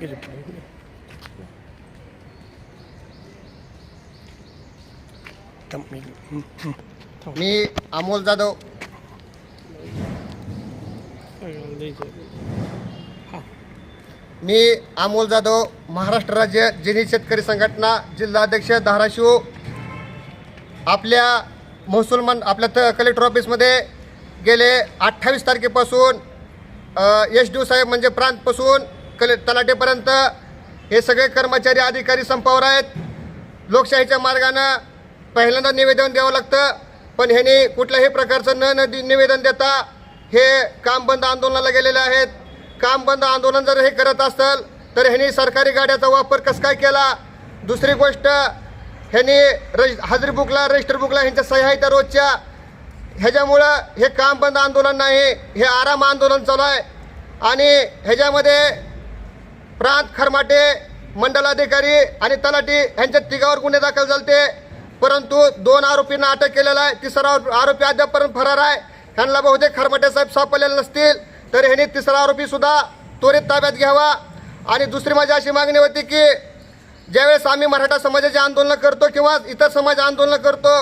मी अमोल जाधव महाराष्ट्र राज्य जिनी शेतकरी संघटना जिल्हाध्यक्ष धाराशिव आपल्या आपल्या कलेक्टर ऑफिसमध्ये गेले 28 तारखेपासून SDO साहेब म्हणजे प्रांतपासून तलाठीपर्यंत हे सगळे कर्मचारी अधिकारी संपावर आहेत. लोकशाहीच्या मार्गानं पहिल्यांदा निवेदन द्यावं लागतं, पण ह्यांनी कुठल्याही प्रकारचं न निवेदन देता हे काम बंद आंदोलनाला गेलेले आहेत. काम बंद आंदोलन जर हे करत असेल तर ह्यांनी सरकारी गाड्याचा वापर कसं काय केला. दुसरी गोष्ट, ह्यांनी हजेरी बुकला रजिस्टर बुकला ह्यांच्या सह्या आहेत रोजच्या. ह्याच्यामुळं हे काम बंद आंदोलन नाही, हे आराम आंदोलन चालू आहे. आणि ह्याच्यामध्ये प्रांत खरमाटे मंडलाधिकारी आणि तलाठी ह्यांच्या तिघावर गुन्हे दाखल झाले, परंतु 2 आरोपींना अटक केलेला आहे. तिसरा आरोपी अद्यापपर्यंत फरार आहे. ह्यांना बहुतेक खरमाटे साहेब सापडलेले नसतील, तर ह्यांनी तिसरा आरोपी सुद्धा त्वरित ताब्यात घ्यावा. आणि दुसरी माझी अशी मागणी होती की ज्यावेळेस आम्ही मराठा समाजाचे आंदोलन करतो किंवा इतर समाज आंदोलन करतो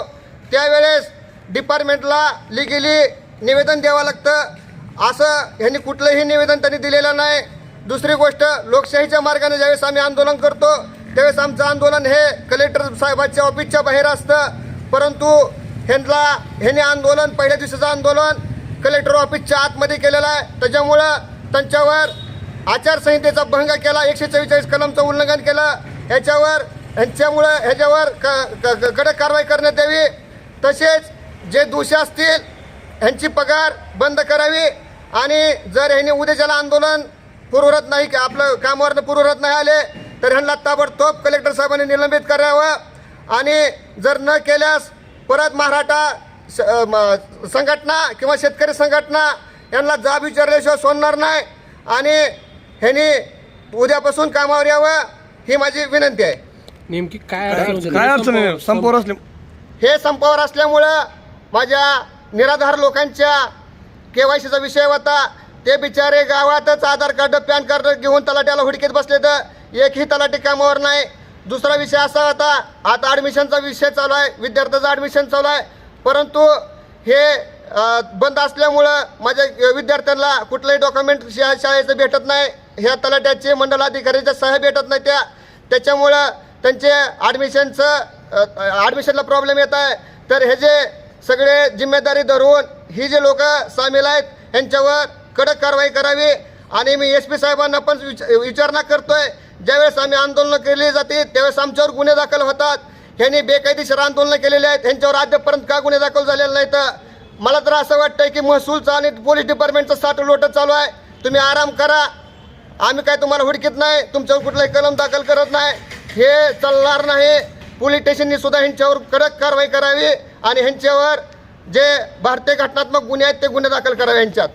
त्यावेळेस डिपार्टमेंटला लिगली निवेदन द्यावं लागतं. असं ह्यांनी कुठलंही निवेदन त्यांनी दिलेलं नाही. दुसरी गोष्ट, लोकशाहीच्या मार्गाने ज्यावेळेस आम्ही आंदोलन करतो त्यावेळेस आमचं आंदोलन हे कलेक्टर साहेबांच्या ऑफिसच्या बाहेर असतं, परंतु ह्यांनी आंदोलन पहिल्या दिवसाचं आंदोलन कलेक्टर ऑफिसच्या आतमध्ये केलेलं आहे. त्याच्यामुळं त्यांच्यावर आचारसंहितेचा भंग केला, 144 कलमचं उल्लंघन केलं. ह्याच्यावर कडक कारवाई करण्यात यावी. तसेच जे दोषी असतील ह्यांची पगार बंद करावी. आणि जर ह्यांनी उद्याच्याला आंदोलन पूर्वरत नाही की आपलं कामावरनं पूर्वरत नाही आले तर ह्यांना ताबडतोब कलेक्टर साहेबांनी निलंबित करावं. आणि जर न केल्यास परत मराठा संघटना किंवा शेतकरी संघटना यांना जाब विचारल्याशिवाय सोडणार नाही. आणि ह्यांनी उद्यापासून कामावर यावं ही माझी विनंती आहे. नेमकी काय अडचण संपावर असले हे संपावर असल्यामुळं माझ्या निराधार लोकांच्या KYCचा विषय होता. ते बिचारे गावातच आधार कार्ड पॅन कार्ड घेऊन तलाट्याला हुडकीत बसले, तर एकही तलाठी कामावर नाही. दुसरा विषय असा होता, आता ॲडमिशनचा विषय चालू आहे, विद्यार्थ्याचं ॲडमिशन चालू आहे, परंतु हे बंद असल्यामुळं माझ्या विद्यार्थ्यांना कुठलंही डॉक्युमेंट शाळेचं भेटत नाही. ह्या तलाट्याचे मंडलाधिकाऱ्यांच्या सह्या भेटत नाही त्याच्यामुळं त्यांचे ॲडमिशनला प्रॉब्लेम येत आहे. तर हे जे सगळे जिम्मेदारी धरून ही जे लोक सामील आहेत यांच्यावर कडक कारवाई करावी. आणि मी SP साहेबांना पण विचारणा करतोय, ज्यावेळेस आम्ही आंदोलनं केली जाते त्यावेळेस आमच्यावर गुन्हे दाखल होतात. ह्यांनी बेकायदेशीर आंदोलनं केलेली आहेत, ह्यांच्यावर अद्यापर्यंत का गुन्हे दाखल झालेले नाहीत. मला तर असं वाटतंय की महसूलचा आणि पोलीस डिपार्टमेंटचं साठलोट चालू आहे. तुम्ही आराम करा, आम्ही काय तुम्हाला हुडकीत नाही, तुमच्यावर कुठलाही कलम दाखल करत नाही. हे चालणार नाही. पोलीस स्टेशननी सुद्धा ह्यांच्यावर कडक कारवाई करावी आणि ह्यांच्यावर जे भारतीय घटनात्मक गुन्हे आहेत ते गुन्हे दाखल करावे ह्यांच्यात.